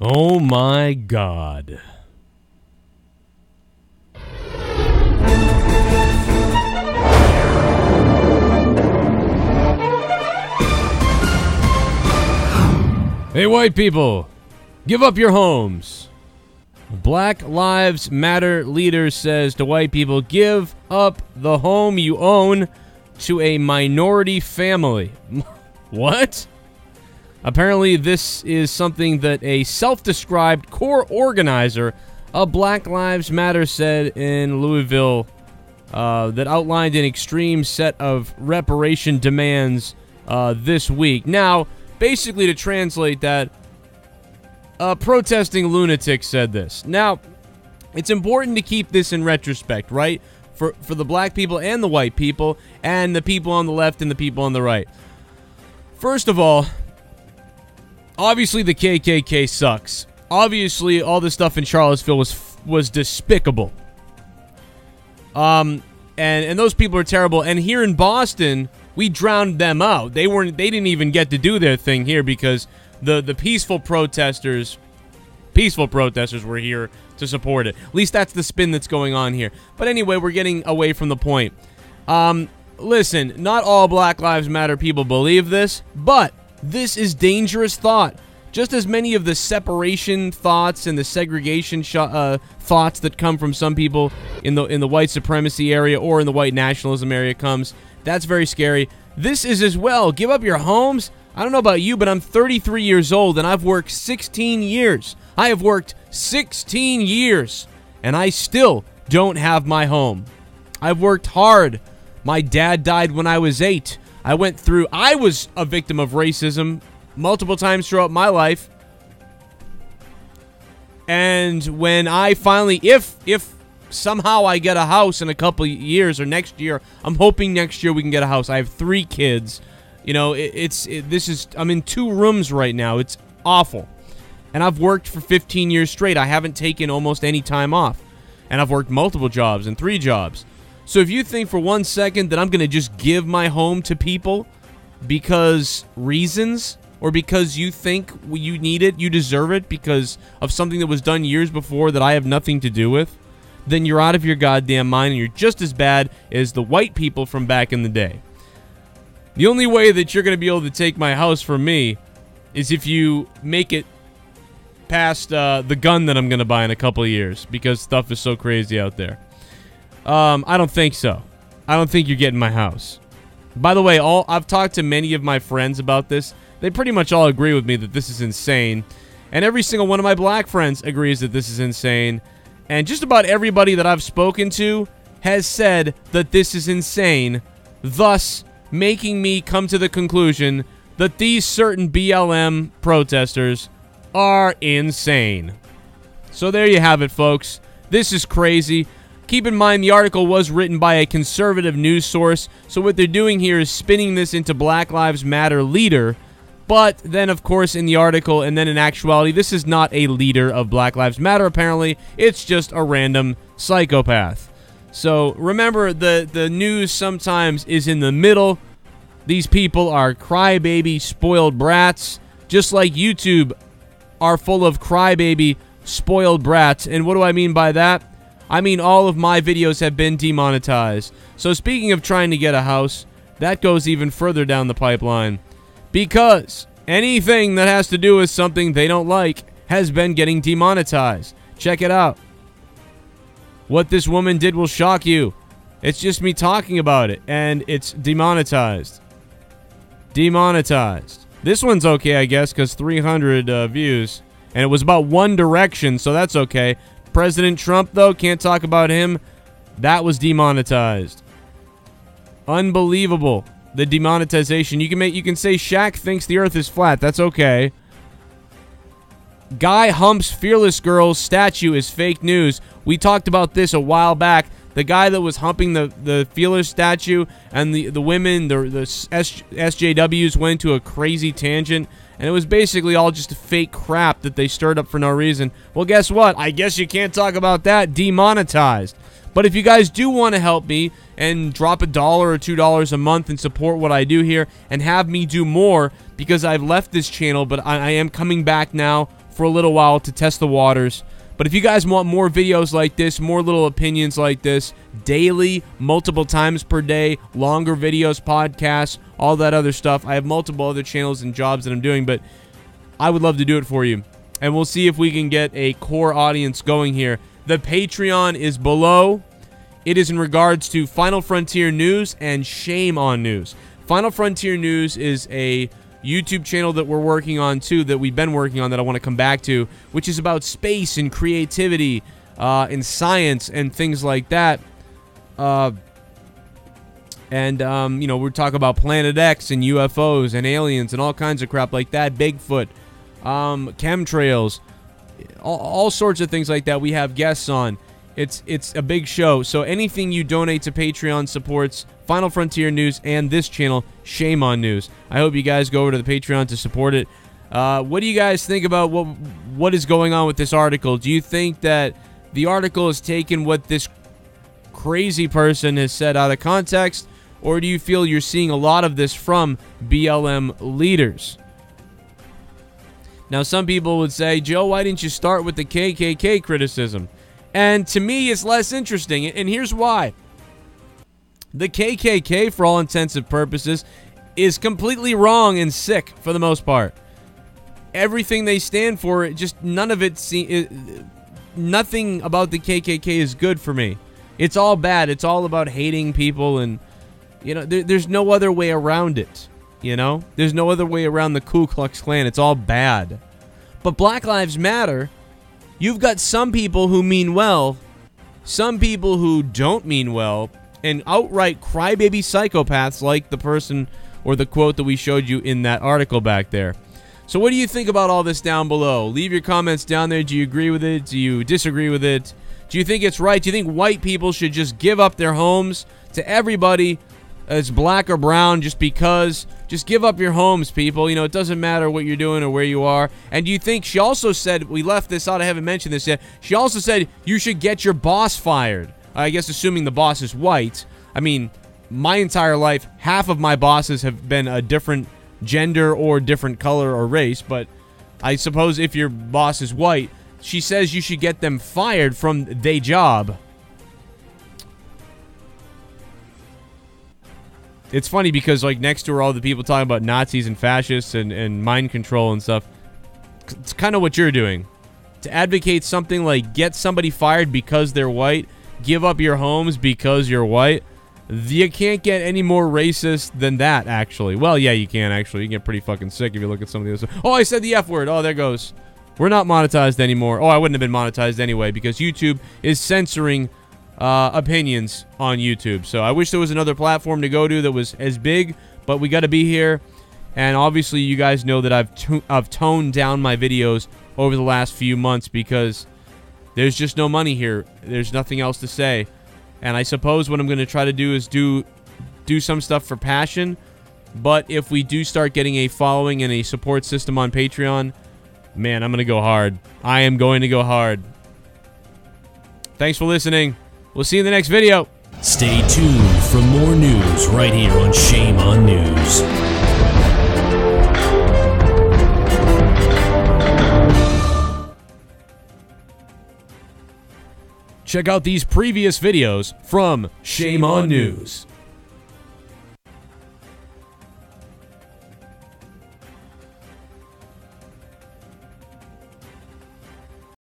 Oh my God. Hey, white people, give up your homes. Black Lives Matter leader says to white people, give up the home you own to a minority family. What? Apparently, this is something that a self-described core organizer of Black Lives Matter said in Louisville that outlined an extreme set of reparation demands this week. Now, basically, to translate that, a protesting lunatic said this. Now, it's important to keep this in retrospect, right? For the black people and the white people, and the people on the left and the people on the right. First of all, obviously the KKK sucks. Obviously, all this stuff in Charlottesville was despicable. And those people are terrible. And here in Boston, we drowned them out. They didn't even get to do their thing here because the peaceful protesters were here to support it. At least that's the spin that's going on here. But anyway, we're getting away from the point. Listen, not all Black Lives Matter people believe this, but this is dangerous thought. Just as many of the separation thoughts and the segregation thoughts that come from some people in the white supremacy area or in the white nationalism area comes, that's very scary. This is as well. Give up your homes? I don't know about you, but I'm 33 years old and I've worked 16 years. I have worked 16 years and I still don't have my home. I've worked hard. My dad died when I was 8. I was a victim of racism multiple times throughout my life. And when I finally, if somehow I get a house in a couple of years or next year, I'm hoping next year we can get a house. I have 3 kids. You know, I'm in 2 rooms right now. It's awful. And I've worked for 15 years straight. I haven't taken almost any time off. And I've worked multiple jobs and 3 jobs. So if you think for 1 second that I'm going to just give my home to people because reasons, or because you think you need it, you deserve it because of something that was done years before that I have nothing to do with, then you're out of your goddamn mind and you're just as bad as the white people from back in the day. The only way that you're going to be able to take my house from me is if you make it past the gun that I'm going to buy in a couple of years because stuff is so crazy out there. I don't think so. I don't think you're getting my house. By the way, I've talked to many of my friends about this. They pretty much all agree with me that this is insane. And every single one of my black friends agrees that this is insane. And just about everybody that I've spoken to has said that this is insane, thus making me come to the conclusion that these certain BLM protesters are insane. So there you have it, folks. This is crazy. Keep in mind, the article was written by a conservative news source, so what they're doing here is spinning this into Black Lives Matter leader, but then, of course, in the article, and then in actuality, this is not a leader of Black Lives Matter, apparently. It's just a random psychopath. So remember, the news sometimes is in the middle. These people are crybaby, spoiled brats, just like YouTube are full of crybaby, spoiled brats. And what do I mean by that? I mean all of my videos have been demonetized. So speaking of trying to get a house, that goes even further down the pipeline. Because anything that has to do with something they don't like has been getting demonetized. Check it out. What this woman did will shock you. It's just me talking about it, and it's demonetized. Demonetized. This one's okay, I guess, because 300 views. And it was about One Direction, so that's okay. President Trump, though, can't talk about him. That was demonetized. Unbelievable. The demonetization. You can say Shaq thinks the earth is flat. That's okay. Guy humps fearless girl's statue is fake news. We talked about this a while back. The guy that was humping the fearless statue and the women, the SJWs went into a crazy tangent. And it was basically all just fake crap that they stirred up for no reason. Well, guess what? I guess you can't talk about that. Demonetized. But if you guys do want to help me and drop $1 or $2 a month and support what I do here and have me do more, because I've left this channel, but I am coming back now for a little while to test the waters. But if you guys want more videos like this, more little opinions like this, daily, multiple times per day, longer videos, podcasts, all that other stuff, I have multiple other channels and jobs that I'm doing, but I would love to do it for you. And we'll see if we can get a core audience going here. The Patreon is below. It is in regards to Final Frontier News and Shame on News. Final Frontier News is a YouTube channel that we're working on too, that we've been working on, that I want to come back to, which is about space and creativity and science and things like that. You know, we're talking about Planet X and UFOs and aliens and all kinds of crap like that, Bigfoot, chemtrails, all sorts of things like that. We have guests on. It's a big show, so anything you donate to Patreon supports Final Frontier News and this channel, Shame on News. I hope you guys go over to the Patreon to support it. What do you guys think about what is going on with this article? Do you think that the article has taken what this crazy person has said out of context, or do you feel you're seeing a lot of this from BLM leaders? Now, some people would say, Joe, why didn't you start with the KKK criticism? And to me, it's less interesting, and here's why. The KKK, for all intents and purposes, is completely wrong and sick for the most part. Everything they stand for, just none of it, nothing about the KKK is good for me. It's all bad. It's all about hating people, and, you know, there's no other way around it, you know? There's no other way around the Ku Klux Klan. It's all bad. But Black Lives Matter, you've got some people who mean well, some people who don't mean well, and outright crybaby psychopaths like the person or the quote that we showed you in that article back there. So what do you think about all this down below? Leave your comments down there. Do you agree with it? Do you disagree with it? Do you think it's right? Do you think white people should just give up their homes to everybody that's black or brown just because? Just give up your homes, people. You know, it doesn't matter what you're doing or where you are. And do you think, she also said, we left this out, I haven't mentioned this yet, she also said you should get your boss fired. I guess assuming the boss is white. I mean, my entire life, half of my bosses have been a different gender or different color or race, but I suppose if your boss is white, she says you should get them fired from their job. It's funny because, like, next to her, all the people talking about Nazis and fascists and mind control and stuff. It's kind of what you're doing. To advocate something like get somebody fired because they're white, give up your homes because you're white, you can't get any more racist than that, actually. Well, yeah, you can, actually. You can get pretty fucking sick if you look at some of the other stuff. Oh, I said the F word. Oh, there goes. We're not monetized anymore. Oh, I wouldn't have been monetized anyway because YouTube is censoring opinions on YouTube. So I wish there was another platform to go to that was as big, but we got to be here. And obviously, you guys know that I've toned down my videos over the last few months because there's just no money here. There's nothing else to say. And I suppose what I'm going to try to do is do some stuff for passion. But if we do start getting a following and a support system on Patreon, man, I'm going to go hard. I am going to go hard. Thanks for listening. We'll see you in the next video. Stay tuned for more news right here on Shame on News. Check out these previous videos from Shame on News.